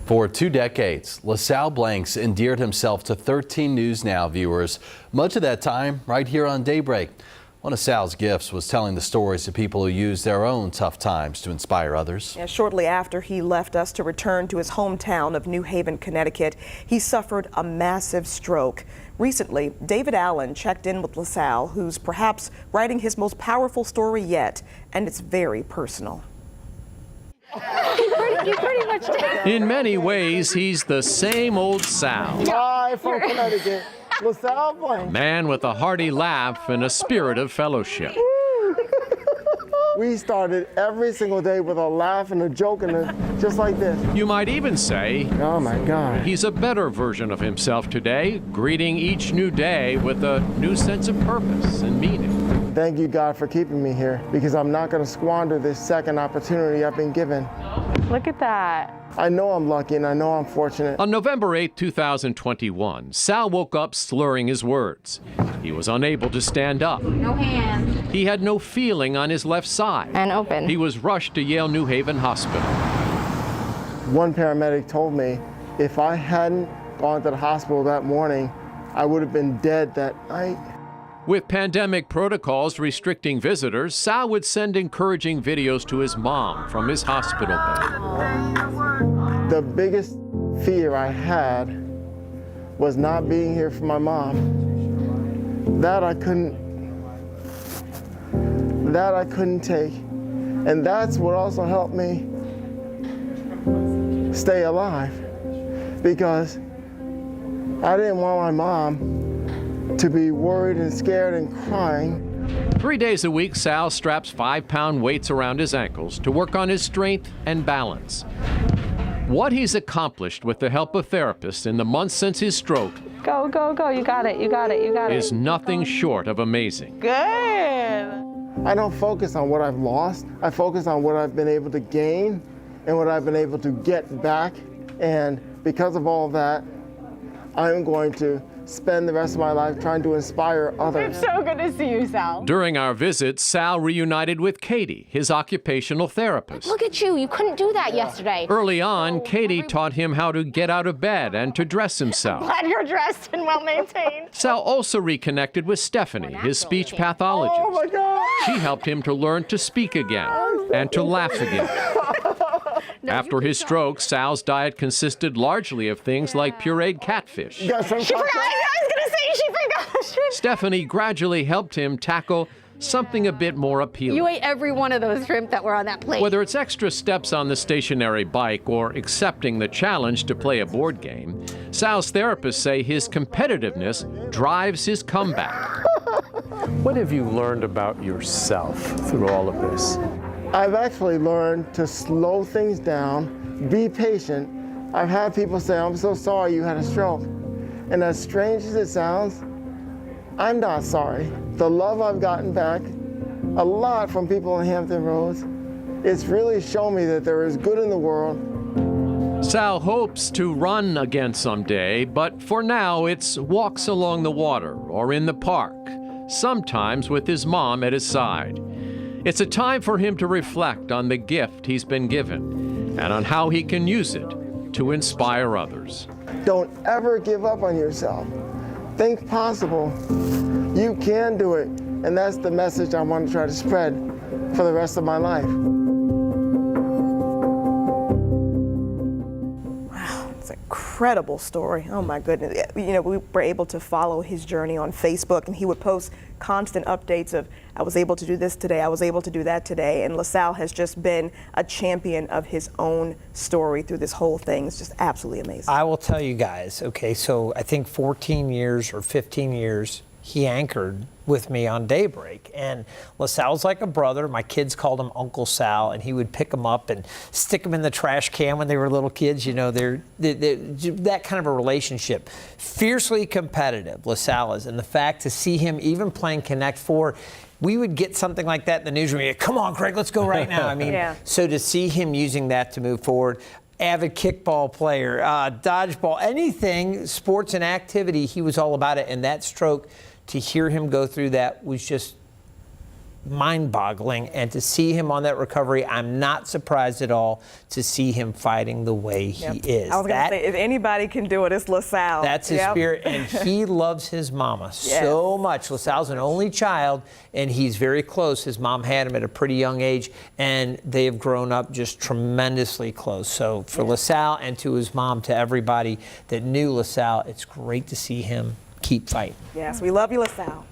For 2 decades, LaSalle Blanks endeared himself to 13 News Now viewers, much of that time right here on Daybreak. One of Sal's gifts was telling the stories of people who use their own tough times to inspire others. Yeah, shortly after he left us to return to his hometown of New Haven, Connecticut, he suffered a massive stroke. Recently, David Allen checked in with LaSalle, who's perhaps writing his most powerful story yet, and it's very personal. You pretty much did. In many ways, he's the same old Sal. Hi from Connecticut, LaSalle Blanks. Man with a hearty laugh and a spirit of fellowship. We started every single day with a laugh and a joke and just like this. You might even say, oh my God. He's a better version of himself today, greeting each new day with a new sense of purpose and meaning. Thank you, God, for keeping me here, because I'm not going to squander this second opportunity I've been given. Look at that. I know I'm lucky and I know I'm fortunate. On November 8, 2021, Sal woke up slurring his words. He was unable to stand up. No hands. He had no feeling on his left side. And open. He was rushed to Yale New Haven Hospital. One paramedic told me if I hadn't gone to the hospital that morning, I would have been dead that night. With pandemic protocols restricting visitors, Sal would send encouraging videos to his mom from his hospital bed. The biggest fear I had was not being here for my mom. That I couldn't take. And that's what also helped me stay alive, because I didn't want my mom to be worried and scared and crying. 3 days a week, Sal straps 5-pound weights around his ankles to work on his strength and balance. What he's accomplished with the help of therapists in the months since his stroke Go, go, go. You got it. You got it. You got it. is nothing short of amazing. Good. I don't focus on what I've lost. I focus on what I've been able to gain and what I've been able to get back. And because of all that, I'm going to spend the rest of my life trying to inspire others. It's so good to see you, Sal. During our visit, Sal reunited with Katie, his occupational therapist. Look at you. You couldn't do that yesterday. Early on, Katie taught him how to get out of bed and to dress himself. Glad you're dressed and well maintained. Sal also reconnected with Stephanie, his speech pathologist. Oh my God! She helped him to learn to speak again and to laugh again. After his stroke, Sal's diet consisted largely of things like pureed catfish. You got some She forgot. I was going to say she forgot. Stephanie gradually helped him tackle something a bit more appealing. You ate every one of those shrimp that were on that plate. Whether it's extra steps on the stationary bike or accepting the challenge to play a board game, Sal's therapists say his competitiveness drives his comeback. What have you learned about yourself through all of this? I've actually learned to slow things down, be patient. I've had people say, I'm so sorry you had a stroke. And as strange as it sounds, I'm not sorry. The love I've gotten back, a lot from people in Hampton Roads, it's really shown me that there is good in the world. Sal hopes to run again someday, but for now it's walks along the water or in the park, sometimes with his mom at his side. It's a time for him to reflect on the gift he's been given and on how he can use it to inspire others. Don't ever give up on yourself. Think possible. You can do it. And that's the message I want to try to spread for the rest of my life. Wow, it's an incredible story. Oh my goodness. You know, we were able to follow his journey on Facebook, and he would post constant updates of, I was able to do this today, I was able to do that today. And LaSalle has just been a champion of his own story through this whole thing. It's just absolutely amazing. I will tell you guys, okay, so I think 14 years or 15 years, he anchored with me on Daybreak. And LaSalle's like a brother. My kids called him Uncle Sal, and he would pick them up and stick them in the trash can when they were little kids. You know, they're that kind of a relationship. Fiercely competitive, LaSalle is. And the fact to see him even playing Connect 4, we would get something like that in the newsroom. Come on, Craig, let's go right now. I mean, Yeah. So to see him using that to move forward, avid kickball player, dodgeball, anything, sports and activity, he was all about it. And that stroke, to hear him go through that was just mind-boggling. And to see him on that recovery, I'm not surprised at all to see him fighting the way he is. I was going to say, if anybody can do it, it's LaSalle. That's his spirit, and he loves his mama so much. LaSalle's an only child, and he's very close. His mom had him at a pretty young age, and they have grown up just tremendously close. So for LaSalle and to his mom, to everybody that knew LaSalle, it's great to see him keep fighting. Yes, we love you, LaSalle.